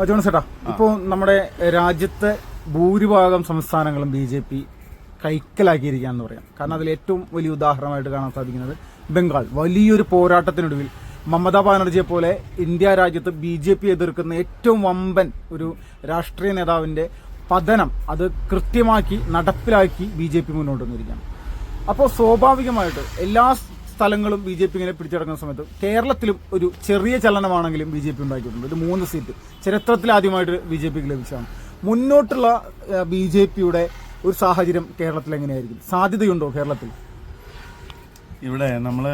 John's ചേട്ടാ, ഇപ്പോൾ നമ്മുടെ രാജ്യത്തെ ഭൂരിഭാഗം സംസ്ഥാനങ്ങളും BJP കൈക്കലാക്കിയിരിക്കുകയെന്ന് പറയാം. കാരണം അതിൽ ഏറ്റവും വലിയ ഉദാഹരണമായിട്ട് കാണാൻ സാധിക്കുന്നത് ബംഗാൾ. വലിയൊരു പോരാട്ടത്തിനൊടുവിൽ മമതാ ബാനർജിയെ പോലെ ഇന്ത്യ രാജ്യത്ത് BJP എതിർക്കുന്ന ഏറ്റവും വമ്പൻ ഒരു രാഷ്ട്രീയ നേതാവിന്റെ പതനം അത് കൃത്യമാക്കി നടപ്പിലാക്കി BJP മുന്നോട്ട് വന്നിരിക്കുകയാണ്. അപ്പോൾ സ്വാഭാവികമായിട്ട് എല്ലാ സ്ഥലങ്ങളും BJP ഇങ്ങനെ പിടിച്ചെടുക്കുന്ന സമയത്ത് കേരളത്തിലും ഒരു ചെറിയ ചലനമാണെങ്കിലും BJP ഉണ്ടാക്കിയിട്ടുണ്ട്. ഒരു 3 സീറ്റ് ചരിത്രത്തിലാദ്യമായിട്ട് BJPക്ക് ലഭിച്ചതാണ്. മുന്നോട്ടുള്ള BJPയുടെ ഒരു സാഹചര്യം കേരളത്തിൽ എങ്ങനെയായിരിക്കും? സാധ്യതയുണ്ടോ കേരളത്തിൽ? ഇവിടെ നമ്മൾ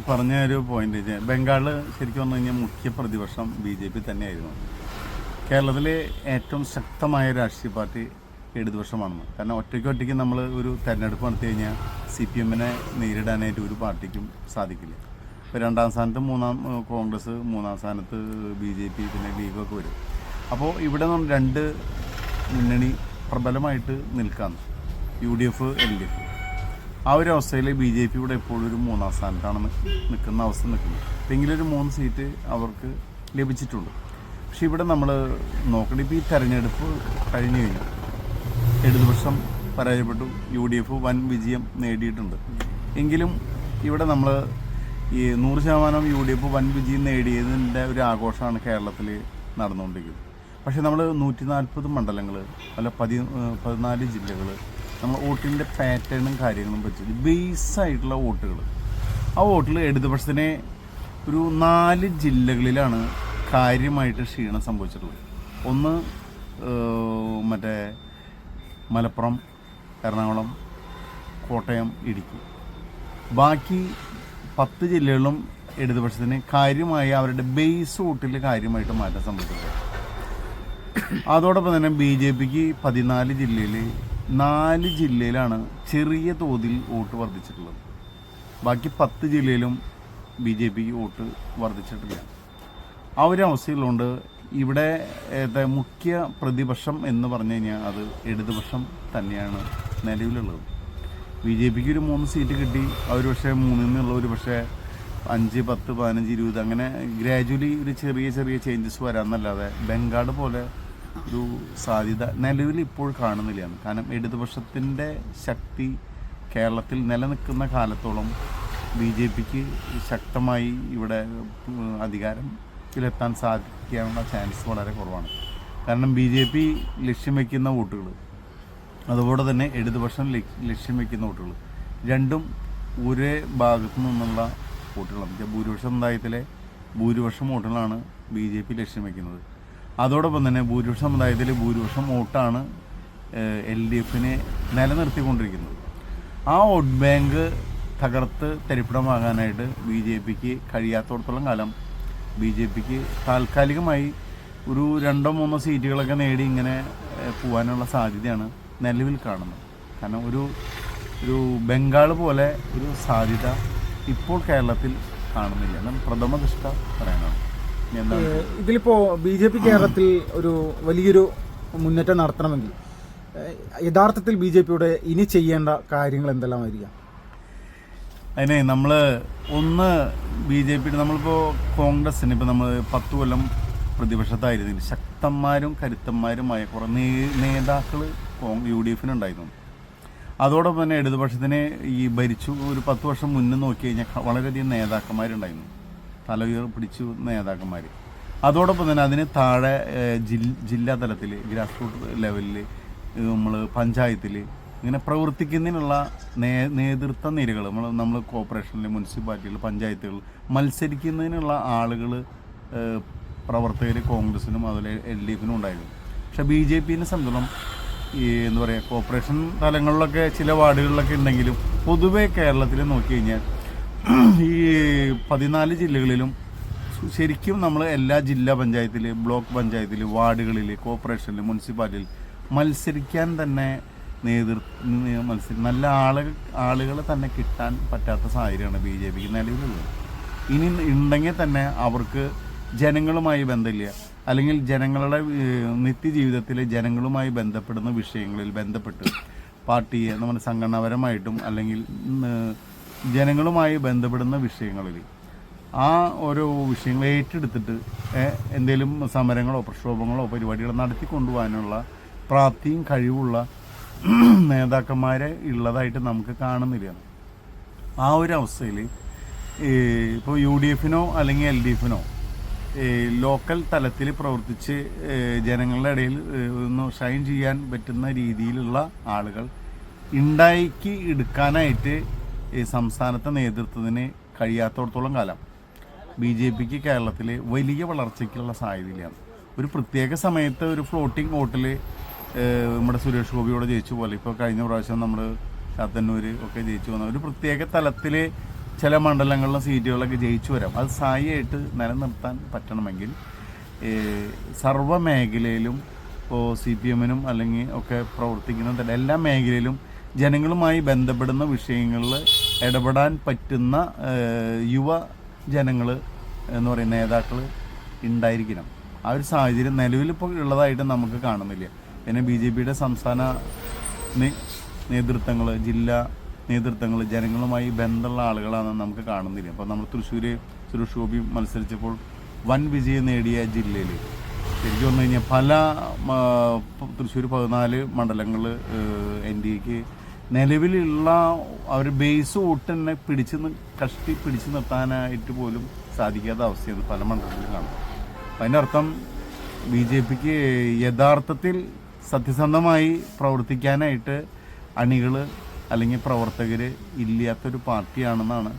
പറഞ്ഞ ഒരു പോയിന്റ്, ബംഗാളിൽ ശരിക്കും പറഞ്ഞു കഴിഞ്ഞാൽ മുഖ്യ പ്രതിപക്ഷം BJP തന്നെയായിരുന്നു. കേരളത്തിലെ ഏറ്റവും ശക്തമായ രാഷ്ട്രീയ പാർട്ടി ഇടതുപക്ഷമാണെന്ന്. കാരണം ഒറ്റയ്ക്ക് നമ്മൾ ഒരു തെരഞ്ഞെടുപ്പ് നടത്തി കഴിഞ്ഞാൽ CPM-നെ നേരിടാനായിട്ട് ഒരു പാർട്ടിക്കും സാധിക്കില്ല. ഇപ്പോൾ 2ാം സ്ഥാനത്ത് കോൺഗ്രസ്, 3ാം സ്ഥാനത്ത് BJP, പിന്നെ ലീഗൊക്കെ വരും. അപ്പോൾ ഇവിടെ നിന്ന് 2 മുന്നണി പ്രബലമായിട്ട് നിൽക്കാന്ന്, UDF, LDF. ആ ഒരു അവസ്ഥയിൽ BJP ഇവിടെ എപ്പോഴും ഒരു 3ാം സ്ഥാനത്താണ് നിൽക്കുന്ന അവസ്ഥ നിൽക്കുന്നത്. എങ്കിലും ഒരു 3 സീറ്റ് അവർക്ക് ലഭിച്ചിട്ടുണ്ട്. പക്ഷെ ഇവിടെ നമ്മൾ നോക്കണേ, ഇപ്പോൾ ഈ തെരഞ്ഞെടുപ്പ് കഴിഞ്ഞു കഴിഞ്ഞു ഇടതുപക്ഷം പരാജയപ്പെട്ടു, UDF വൻ വിജയം നേടിയിട്ടുണ്ട്. എങ്കിലും ഇവിടെ നമ്മൾ ഈ 100% UDF വൻ വിജയം നേടിയതിൻ്റെ ഒരു ആഘോഷമാണ് കേരളത്തിൽ നടന്നുകൊണ്ടിരിക്കുന്നത്. പക്ഷേ നമ്മൾ 140 മണ്ഡലങ്ങൾ, അല്ല 14 ജില്ലകൾ, നമ്മൾ വോട്ടിൻ്റെ പാറ്റേണും കാര്യങ്ങളും വെച്ചിട്ട് ബേസായിട്ടുള്ള വോട്ടുകൾ, ആ വോട്ടിൽ ഇടതുപക്ഷത്തിനെ ഒരു 4 ജില്ലകളിലാണ് കാര്യമായിട്ട് ക്ഷീണം സംഭവിച്ചിട്ടുള്ളത്. ഒന്ന് മറ്റേ മലപ്പുറം, എറണാകുളം, കോട്ടയം, ഇടുക്കി. ബാക്കി 10 ജില്ലകളിലും ഇടതുപക്ഷത്തിന് കാര്യമായി അവരുടെ ബേസ് വോട്ടിൽ കാര്യമായിട്ട് മാറ്റം സംഭവിച്ചിട്ടുണ്ട്. അതോടൊപ്പം തന്നെ BJPക്ക് 14 ജില്ലയിൽ 4 ജില്ലയിലാണ് ചെറിയ തോതിൽ വോട്ട് വർദ്ധിച്ചിട്ടുള്ളത്. ബാക്കി 10 ജില്ലയിലും BJPക്ക് വോട്ട് വർദ്ധിച്ചിട്ടില്ല. ആ ഒരു അവസ്ഥയിലുകൊണ്ട് ഇവിടെ മുഖ്യ പ്രതിപക്ഷം എന്ന് പറഞ്ഞു കഴിഞ്ഞാൽ അത് ഇടതുപക്ഷം തന്നെയാണ് നിലവിലുള്ളത്. BJPക്ക് ഒരു 3 സീറ്റ് കിട്ടി. അവർ പക്ഷേ 3 നിന്നുള്ള ഒരു പക്ഷേ 5, 10, 15, 20 അങ്ങനെ ഗ്രാജുവലി ഒരു ചെറിയ ചേഞ്ചസ് വരാമെന്നല്ലാതെ ബംഗാൾ പോലെ ഒരു സാധ്യത നിലവിൽ ഇപ്പോൾ കാണുന്നില്ല. കാരണം ഇടതുപക്ഷത്തിൻ്റെ ശക്തി കേരളത്തിൽ നിലനിൽക്കുന്ന കാലത്തോളം BJPക്ക് ശക്തമായി ഇവിടെ അധികാരത്തിലെത്താൻ സാധിക്കാനുള്ള ചാൻസ് വളരെ കുറവാണ്. കാരണം BJP ലക്ഷ്യം വയ്ക്കുന്ന വോട്ടുകൾ, അതുപോലെ തന്നെ ഇടതുപക്ഷം ലക്ഷ്യം വയ്ക്കുന്ന വോട്ടുകൾ രണ്ടും ഒരേ ഭാഗത്തു നിന്നുള്ള വോട്ടുകളാണ്. ഭൂരിപക്ഷ സമുദായത്തിലെ ഭൂരിപക്ഷം വോട്ടുകളാണ് BJP ലക്ഷ്യം വയ്ക്കുന്നത്. അതോടൊപ്പം തന്നെ ഭൂരിപക്ഷ സമുദായത്തിലെ ഭൂരിപക്ഷം വോട്ടാണ് LDFനെ നിലനിർത്തിക്കൊണ്ടിരിക്കുന്നത്. ആ വോട്ട് ബാങ്ക് തകർത്ത് തരിപ്പിടമാകാനായിട്ട് BJPക്ക് കഴിയാത്തോടത്തോളം കാലം BJPക്ക് താൽക്കാലികമായി ഒരു 2-3 സീറ്റുകളൊക്കെ നേടി ഇങ്ങനെ പോകാനുള്ള സാധ്യതയാണ് നിലവിൽ കാണുന്നത്. കാരണം ഒരു ബംഗാൾ പോലെ ഒരു സാധ്യത ഇപ്പോൾ കേരളത്തിൽ കാണുന്നില്ല എന്നാണ് പ്രഥമ ദൃഷ്ട പറയാനാണ്. ഇതിലിപ്പോ BJP കേരളത്തിൽ ഒരു വലിയൊരു മുന്നേറ്റം നടത്തണമെങ്കിൽ യഥാർത്ഥത്തിൽ BJPയുടെ ഇനി ചെയ്യേണ്ട കാര്യങ്ങൾ എന്തെല്ലാമായിരിക്കാം? അതിനെ നമ്മൾ BJP നമ്മളിപ്പോൾ കോൺഗ്രസിന് ഇപ്പോൾ നമ്മൾ 10 കൊല്ലം പ്രതിപക്ഷത്തായിരുന്നില്ല, ശക്തന്മാരും കരുത്തന്മാരുമായ കുറേ നേതാക്കൾ UDFനുണ്ടായിരുന്നു. അതോടൊപ്പം തന്നെ ഇടതുപക്ഷത്തിന് ഈ ഭരിച്ചു ഒരു 10 വർഷം മുന്നേ നോക്കി കഴിഞ്ഞാൽ വളരെയധികം നേതാക്കന്മാരുണ്ടായിരുന്നു, തലയുയർ പിടിച്ചു നേതാക്കന്മാർ. അതോടൊപ്പം തന്നെ അതിന് താഴെ ജില്ലാ തലത്തിൽ, ഗ്രാസ് റൂട്ട് ലെവലിൽ, നമ്മൾ പഞ്ചായത്തിൽ ഇങ്ങനെ പ്രവർത്തിക്കുന്നതിനുള്ള നേതൃത്വ നിരകൾ നമ്മൾ കോർപ്പറേഷനിൽ, മുനിസിപ്പാലിറ്റികൾ, പഞ്ചായത്തുകൾ മത്സരിക്കുന്നതിനുള്ള ആളുകൾ, പ്രവർത്തകർ കോൺഗ്രസിനും അതുപോലെ LDFനും ഉണ്ടായിരുന്നു. പക്ഷേ BJPനെ സംബന്ധിച്ചിടത്തോളം ഈ എന്താ പറയുക, കോർപ്പറേഷൻ തലങ്ങളിലൊക്കെ ചില വാർഡുകളിലൊക്കെ ഉണ്ടെങ്കിലും പൊതുവെ കേരളത്തിൽ നോക്കി കഴിഞ്ഞാൽ ഈ 14 ജില്ലകളിലും ശരിക്കും നമ്മൾ എല്ലാ ജില്ലാ പഞ്ചായത്തിൽ, ബ്ലോക്ക് പഞ്ചായത്തിൽ, വാർഡുകളിൽ, കോർപ്പറേഷനിൽ, മുനിസിപ്പാലിറ്റിയിൽ മത്സരിക്കാൻ തന്നെ നല്ല ആളുകളെ തന്നെ കിട്ടാൻ പറ്റാത്ത സാഹചര്യമാണ് BJPക്ക് നിലവിലുള്ളത്. ഇനി ഉണ്ടെങ്കിൽ തന്നെ അവർക്ക് ജനങ്ങളുമായി ബന്ധമില്ല, അല്ലെങ്കിൽ ജനങ്ങളുടെ നിത്യജീവിതത്തിലെ ജനങ്ങളുമായി ബന്ധപ്പെടുന്ന വിഷയങ്ങളിൽ ബന്ധപ്പെട്ട് പാർട്ടിയെ നമ്മുടെ സംഘടനാപരമായിട്ടും അല്ലെങ്കിൽ ജനങ്ങളുമായി ബന്ധപ്പെടുന്ന വിഷയങ്ങളിൽ ആ ഓരോ വിഷയങ്ങൾ ഏറ്റെടുത്തിട്ട് എന്തെങ്കിലും സമരങ്ങളോ പ്രക്ഷോഭങ്ങളോ പരിപാടികളോ നടത്തിക്കൊണ്ടുപോകാനുള്ള പ്രാപ്തിയും കഴിവുള്ള നേതാക്കന്മാരെ ഉള്ളതായിട്ട് നമുക്ക് കാണുന്നില്ല. ആ ഒരു അവസ്ഥയിൽ ഇപ്പോൾ UDF അല്ലെങ്കിൽ LDF ലോക്കൽ തലത്തിൽ പ്രവർത്തിച്ച് ജനങ്ങളുടെ ഇടയിൽ ഒന്ന് ഷൈൻ ചെയ്യാൻ പറ്റുന്ന രീതിയിലുള്ള ആളുകൾ ഉണ്ടാക്കി എടുക്കാനായിട്ട് സംസ്ഥാനത്തെ നേതൃത്വത്തിന് കഴിയാത്തടത്തോളം കാലം BJPക്ക് കേരളത്തിൽ വലിയ വളർച്ചയ്ക്കുള്ള സാധ്യതയിലാണ്. ഒരു പ്രത്യേക സമയത്ത് ഒരു ഫ്ലോട്ടിംഗ് വോട്ടിൽ നമ്മുടെ സുരേഷ് ഗോപിയോട് ജയിച്ചു പോലെ, ഇപ്പോൾ കഴിഞ്ഞ പ്രാവശ്യം നമ്മൾ ചാത്തന്നൂർ ഒക്കെ ജയിച്ചു വന്ന ഒരു പ്രത്യേക തലത്തിൽ ചില മണ്ഡലങ്ങളിലും സീറ്റുകളൊക്കെ ജയിച്ചു വരാം. അത് സ്ഥായിയായിട്ട് നിലനിർത്താൻ പറ്റണമെങ്കിൽ സർവ്വ മേഖലയിലും ഇപ്പോൾ CPM അല്ലെങ്കിൽ ഒക്കെ പ്രവർത്തിക്കുന്ന എല്ലാ മേഖലയിലും ജനങ്ങളുമായി ബന്ധപ്പെടുന്ന വിഷയങ്ങളിൽ ഇടപെടാൻ പറ്റുന്ന യുവജനങ്ങൾ എന്ന് പറയുന്ന നേതാക്കൾ ഉണ്ടായിരിക്കണം. ആ ഒരു സാഹചര്യം നിലവിലിപ്പോൾ ഉള്ളതായിട്ട് നമുക്ക് കാണുന്നില്ല. പിന്നെ BJPയുടെ സംസ്ഥാന നേതൃത്വങ്ങൾ, ജില്ലാ നേതൃത്വങ്ങൾ ജനങ്ങളുമായി ബന്ധമുള്ള ആളുകളാണെന്ന് നമുക്ക് കാണുന്നില്ല. അപ്പോൾ നമ്മൾ തൃശ്ശൂർ സുരേഷ് ഗോപി മത്സരിച്ചപ്പോൾ വൻ വിജയം നേടിയ ജില്ലയിൽ ശരിക്കും പറഞ്ഞു കഴിഞ്ഞാൽ പല തൃശ്ശൂർ 14 മണ്ഡലങ്ങൾ NDAക്ക് നിലവിലുള്ള അവർ ബേസ് വോട്ട് തന്നെ പിടിച്ചു നിർത്താനായിട്ട് പോലും സാധിക്കാത്ത അവസ്ഥയാണ് പല മണ്ഡലങ്ങളിലും കാണുന്നത്. അപ്പം അതിൻ്റെ അർത്ഥം BJPക്ക് യഥാർത്ഥത്തിൽ സത്യസന്ധമായി പ്രവർത്തിക്കാനായിട്ട് അണികൾ അല്ലെങ്കിൽ പ്രവർത്തകർ ഇല്ലാത്തൊരു പാർട്ടിയാണെന്നാണ്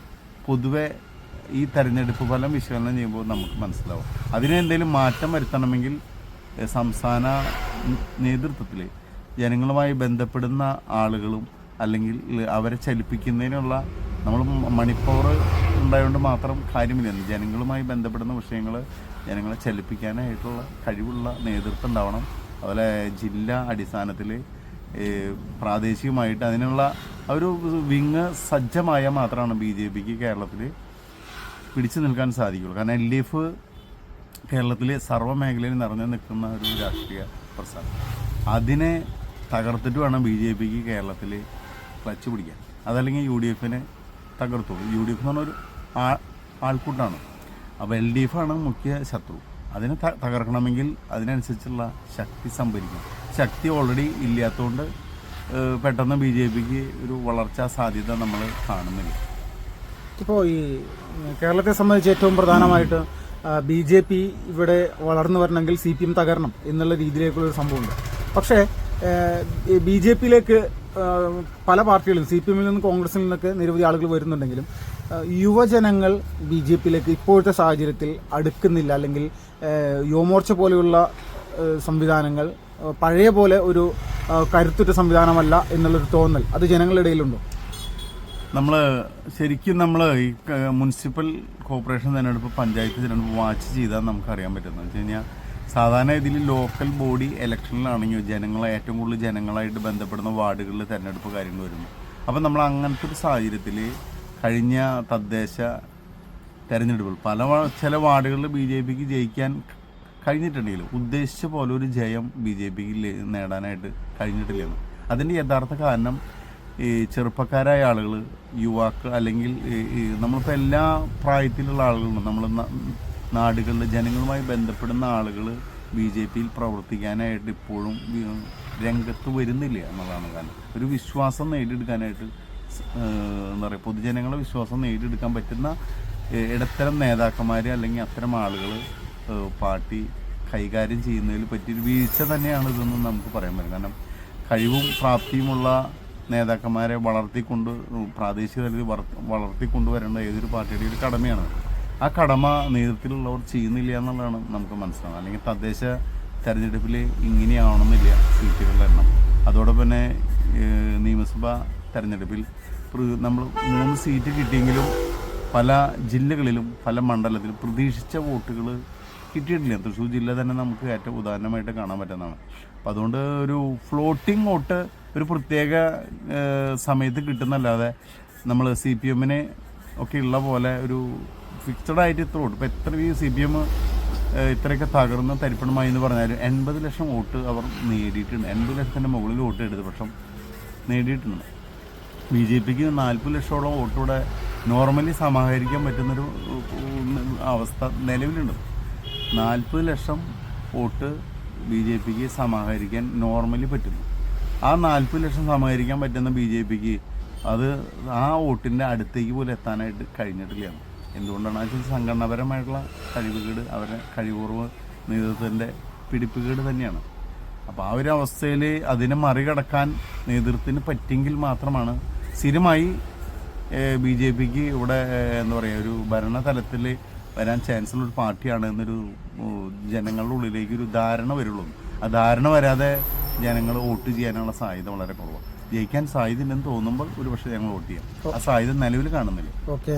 പൊതുവെ ഈ തെരഞ്ഞെടുപ്പ് ഫലം വിശകലനം ചെയ്യുമ്പോൾ നമുക്ക് മനസ്സിലാവും. അതിനെന്തെങ്കിലും മാറ്റം വരുത്തണമെങ്കിൽ സംസ്ഥാന നേതൃത്വത്തിൽ ജനങ്ങളുമായി ബന്ധപ്പെടുന്ന ആളുകളും അല്ലെങ്കിൽ അവരെ ചലിപ്പിക്കുന്നതിനുള്ള നമ്മൾ മണി പവർ ഉണ്ടായതുകൊണ്ട് മാത്രം കാര്യമില്ല. ജനങ്ങളുമായി ബന്ധപ്പെടുന്ന വിഷയങ്ങൾ ജനങ്ങളെ ചലിപ്പിക്കാനായിട്ടുള്ള കഴിവുള്ള നേതൃത്വം ഉണ്ടാവണം. അതുപോലെ ജില്ലാ അടിസ്ഥാനത്തിൽ പ്രാദേശികമായിട്ട് അതിനുള്ള ഒരു വിങ് സജ്ജമായ മാത്രമാണ് BJPക്ക് കേരളത്തിൽ പിടിച്ചു നിൽക്കാൻ സാധിക്കുള്ളൂ. കാരണം LDF കേരളത്തിലെ സർവ്വ മേഖലയിൽ നിറഞ്ഞു നിൽക്കുന്ന ഒരു രാഷ്ട്രീയ പ്രസ്ഥാനം. അതിനെ തകർത്തിട്ട് വേണം BJPക്ക് കേരളത്തിൽ ക്ലച്ച് പിടിക്കാൻ. അതല്ലെങ്കിൽ UDFനെ തകർത്തു. UDF എന്ന് പറഞ്ഞൊരു ആൾക്കൂട്ടാണ്. അപ്പോൾ LDF ആണ് മുഖ്യ ശത്രു. അതിനെ തകർക്കണമെങ്കിൽ അതിനനുസരിച്ചുള്ള ശക്തി സംഭരിക്കണം. ശക്തി ഓൾറെഡി ഇല്ലാത്തതുകൊണ്ട് പെട്ടെന്ന് BJPക്ക് ഒരു വളർച്ചാ സാധ്യത നമ്മൾ കാണുന്നില്ല. ഇപ്പോൾ ഈ കേരളത്തെ സംബന്ധിച്ച് ഏറ്റവും പ്രധാനമായിട്ട് BJP ഇവിടെ വളർന്നു വരണമെങ്കിൽ CPM തകരണം എന്നുള്ള രീതിയിലേക്കുള്ളൊരു സംഭവമുണ്ട്. പക്ഷേ BJPയിലേക്ക് പല പാർട്ടികളും CPMൽ നിന്നും കോൺഗ്രസിൽ നിന്നൊക്കെ നിരവധി ആളുകൾ വരുന്നുണ്ടെങ്കിലും യുവജനങ്ങൾ BJPയിലേക്ക് ഇപ്പോഴത്തെ സാഹചര്യത്തിൽ അടുക്കുന്നില്ല. അല്ലെങ്കിൽ യുവമോർച്ച പോലെയുള്ള സംവിധാനങ്ങൾ പഴയ പോലെ ഒരു കരുത്തുറ്റ സംവിധാനമല്ല എന്നുള്ളൊരു തോന്നൽ അത് ജനങ്ങളുടെ ഇടയിലുണ്ടോ? നമ്മൾ ശരിക്കും ഈ മുനിസിപ്പൽ കോർപ്പറേഷൻ തിരഞ്ഞെടുപ്പ്, പഞ്ചായത്ത് തിരഞ്ഞെടുപ്പ് വാച്ച് ചെയ്താൽ നമുക്കറിയാൻ പറ്റുന്നത് വെച്ച് കഴിഞ്ഞാൽ സാധാരണ ഇതിൽ ലോക്കൽ ബോഡി ഇലക്ഷനിലാണെങ്കിൽ ജനങ്ങളെ ഏറ്റവും കൂടുതൽ ജനങ്ങളായിട്ട് ബന്ധപ്പെടുന്ന വാർഡുകളിൽ തിരഞ്ഞെടുപ്പ് കാര്യങ്ങൾ വരുന്നു. അപ്പം നമ്മൾ അങ്ങനത്തെ ഒരു സാഹചര്യത്തിൽ കഴിഞ്ഞ തദ്ദേശ തെരഞ്ഞെടുപ്പുകൾ ചില വാർഡുകളിൽ BJPക്ക് ജയിക്കാൻ കഴിഞ്ഞിട്ടുണ്ടെങ്കിലും ഉദ്ദേശിച്ച പോലെ ഒരു ജയം BJPക്ക് നേടാനായിട്ട് കഴിഞ്ഞിട്ടില്ല. അതിൻ്റെ യഥാർത്ഥ കാരണം ഈ ചെറുപ്പക്കാരായ ആളുകൾ, യുവാക്കൾ, അല്ലെങ്കിൽ നമ്മളിപ്പോൾ എല്ലാ പ്രായത്തിലുള്ള ആളുകളുണ്ട്. നമ്മൾ നാടുകളിൽ ജനങ്ങളുമായി ബന്ധപ്പെടുന്ന ആളുകൾ BJPയിൽ പ്രവർത്തിക്കാനായിട്ട് ഇപ്പോഴും രംഗത്ത് വരുന്നില്ല എന്നുള്ളതാണ് കാരണം. ഒരു വിശ്വാസം നേടിയെടുക്കാനായിട്ട് എന്താ പറയുക, പൊതുജനങ്ങളുടെ വിശ്വാസം നേടിയെടുക്കാൻ പറ്റുന്ന ഇടത്തരം നേതാക്കന്മാർ അല്ലെങ്കിൽ അത്തരം ആളുകൾ പാർട്ടി കൈകാര്യം ചെയ്യുന്നതിൽ പറ്റിയൊരു വീഴ്ച തന്നെയാണ് ഇതെന്ന് നമുക്ക് പറയാൻ പറ്റും. കാരണം കഴിവും പ്രാപ്തിയുമുള്ള നേതാക്കന്മാരെ പ്രാദേശിക തലത്തിൽ വളർത്തിക്കൊണ്ടുവരേണ്ട ഏതൊരു പാർട്ടിയുടെ ഒരു കടമയാണ്. ആ കടമ നേതൃത്വത്തിലുള്ളവർ ചെയ്യുന്നില്ല എന്നുള്ളതാണ് നമുക്ക് മനസ്സിലാവുന്നത്. അല്ലെങ്കിൽ തദ്ദേശ തെരഞ്ഞെടുപ്പിൽ ഇങ്ങനെയാവണമെന്നില്ല സീറ്റുകളുടെ എണ്ണം. അതോടൊപ്പം തന്നെ നിയമസഭാ തെരഞ്ഞെടുപ്പിൽ നമ്മൾ 3 സീറ്റ് കിട്ടിയെങ്കിലും പല ജില്ലകളിലും പല മണ്ഡലത്തിലും പ്രതീക്ഷിച്ച വോട്ടുകൾ കിട്ടിയിട്ടില്ല. തൃശ്ശൂർ ജില്ല തന്നെ നമുക്ക് ഏറ്റവും ഉദാഹരണമായിട്ട് കാണാൻ പറ്റുന്നതാണ്. അപ്പോൾ അതുകൊണ്ട് ഒരു ഫ്ലോട്ടിംഗ് വോട്ട് ഒരു പ്രത്യേക സമയത്ത് കിട്ടുന്നല്ലാതെ നമ്മൾ CPMനെ ഒക്കെ ഉള്ള പോലെ ഒരു ഫിക്സഡായിട്ട് ഇത്ര വോട്ട്, ഇപ്പോൾ എത്ര CPM ഇത്രയൊക്കെ തകർന്ന് തരിപ്പണമായി എന്ന് പറഞ്ഞാൽ 80 ലക്ഷം വോട്ട് അവർ നേടിയിട്ടുണ്ട്. 80 ലക്ഷത്തിൻ്റെ മുകളിൽ വോട്ട് ഇടതുപക്ഷം നേടിയിട്ടുണ്ട്. BJPക്ക് 40 ലക്ഷത്തോളം വോട്ടൂടെ നോർമലി സമാഹരിക്കാൻ പറ്റുന്നൊരു അവസ്ഥ നിലവിലുണ്ട്. 40 ലക്ഷം വോട്ട് BJPക്ക് സമാഹരിക്കാൻ നോർമലി പറ്റുന്നു. ആ 40 ലക്ഷം സമാഹരിക്കാൻ പറ്റുന്ന BJPക്ക് അത് ആ വോട്ടിൻ്റെ അടുത്തേക്ക് പോലും എത്താനായിട്ട് കഴിഞ്ഞിട്ടില്ല. എന്തുകൊണ്ടാണ് വെച്ചാൽ സംഘടനാപരമായിട്ടുള്ള കഴിവുകേട്, അവരുടെ കഴിവുറവ്, നേതൃത്വത്തിൻ്റെ പിടിപ്പുകേട് തന്നെയാണ്. അപ്പോൾ ആ ഒരു അവസ്ഥയിൽ അതിനെ മറികടക്കാൻ നേതൃത്വത്തിന് പറ്റിയെങ്കിൽ മാത്രമാണ് സ്ഥിരമായി BJPക്ക് ഇവിടെ എന്താ പറയുക ഒരു ഭരണതലത്തിൽ വരാൻ ചാൻസുള്ള ഒരു പാർട്ടിയാണ് എന്നൊരു ജനങ്ങളുടെ ഉള്ളിലേക്ക് ഒരു ധാരണ വരുള്ളൂ. ആ ധാരണ വരാതെ ജനങ്ങൾ വോട്ട് ചെയ്യാനുള്ള സാധ്യത വളരെ കുറവാണ്. ജയിക്കാൻ സാധ്യത ഉണ്ടെന്ന് തോന്നുമ്പോൾ ഒരു പക്ഷേ ഞങ്ങൾ വോട്ട് ചെയ്യാം. ആ സാധ്യത നിലവിൽ കാണുന്നില്ല. ഓക്കെ.